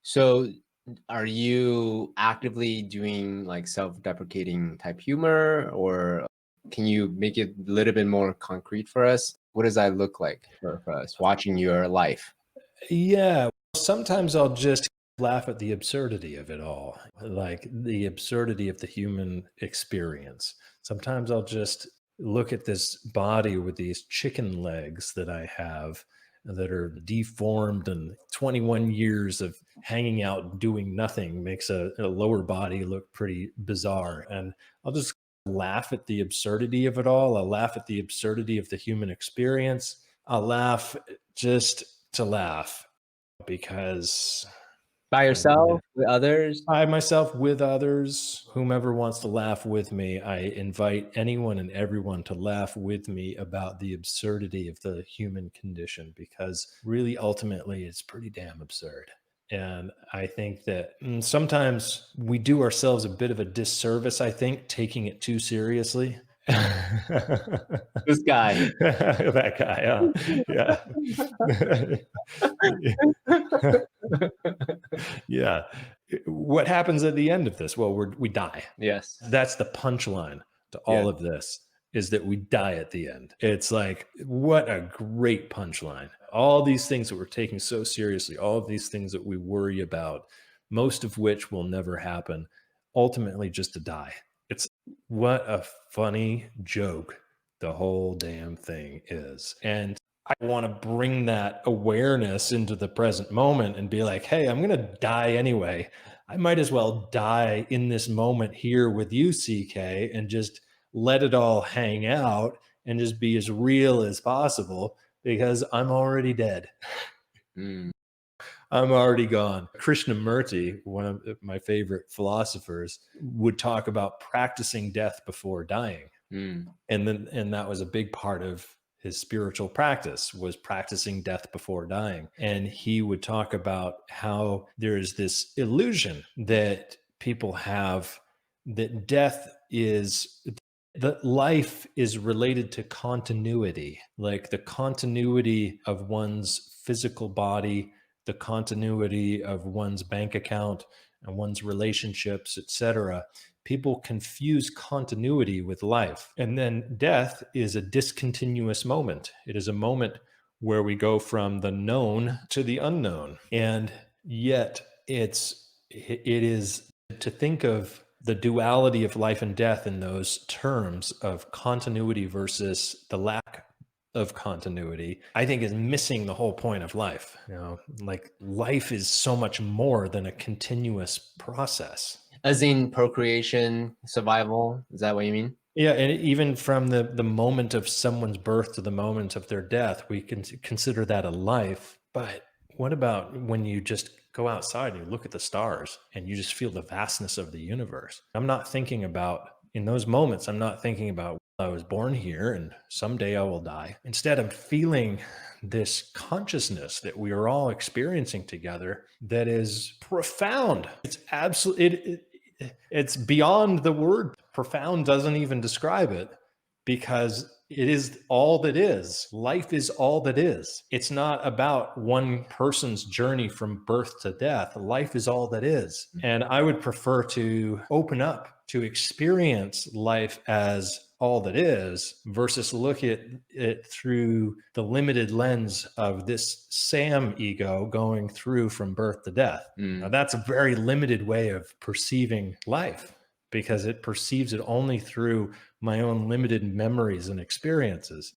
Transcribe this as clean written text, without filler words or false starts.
So are you actively doing like self-deprecating type humor, or can you make it a little bit more concrete for us? What does that look like for us watching your life? Yeah, sometimes I'll just laugh at the absurdity of it all, like the absurdity of the human experience. Sometimes I'll just look at this body with these chicken legs that I have that are deformed, and 21 years of hanging out and doing nothing makes a lower body look pretty bizarre. And I'll just laugh at the absurdity of it all. I'll laugh at the absurdity of the human experience. I'll laugh just to laugh because By I mean, yourself, with others? I myself with others, whomever wants to laugh with me, I invite anyone and everyone to laugh with me about the absurdity of the human condition, because really ultimately it's pretty damn absurd. And I think that sometimes we do ourselves a bit of a disservice, I think, taking it too seriously. This guy. That guy, yeah. Yeah. What happens at the end of this? Well, we die. Yes. That's the punchline to Yeah. all of this, is that we die at the end. It's like, what a great punchline. All these things that we're taking so seriously, all of these things that we worry about, most of which will never happen, ultimately just to die. It's what a funny joke the whole damn thing is. And I want to bring that awareness into the present moment and be like, hey, I'm going to die anyway. I might as well die in this moment here with you, CK, and just let it all hang out and just be as real as possible, because I'm already dead. Mm, I'm already gone. Krishnamurti, one of my favorite philosophers, would talk about practicing death before dying. mm. And that was a big part of his spiritual practice, was practicing death before dying. And he would talk about how there is this illusion that people have, that that life is related to continuity, like the continuity of one's physical body, the continuity of one's bank account and one's relationships, etc. People confuse continuity with life. And then death is a discontinuous moment. It is a moment where we go from the known to the unknown. And yet it is to think of the duality of life and death in those terms of continuity versus the lack of continuity, I think, is missing the whole point of life. Like, life is so much more than a continuous process. As in procreation, survival, is that what you mean? Yeah, and even from the moment of someone's birth to the moment of their death, we can consider that a life. But what about when you just go outside and you look at the stars and you just feel the vastness of the universe? I'm not thinking about, in those moments, I'm not thinking about, I was born here and someday I will die. Instead, I'm feeling this consciousness that we are all experiencing together that is profound. It's absolutely, it's beyond the word. Profound doesn't even describe it, because it is all that is. Life is all that is. It's not about one person's journey from birth to death. Life is all that is. And I would prefer to open up to experience life as all that is, versus look at it through the limited lens of this Sam ego going through from birth to death. Now, that's a very limited way of perceiving life, because it perceives it only through my own limited memories and experiences.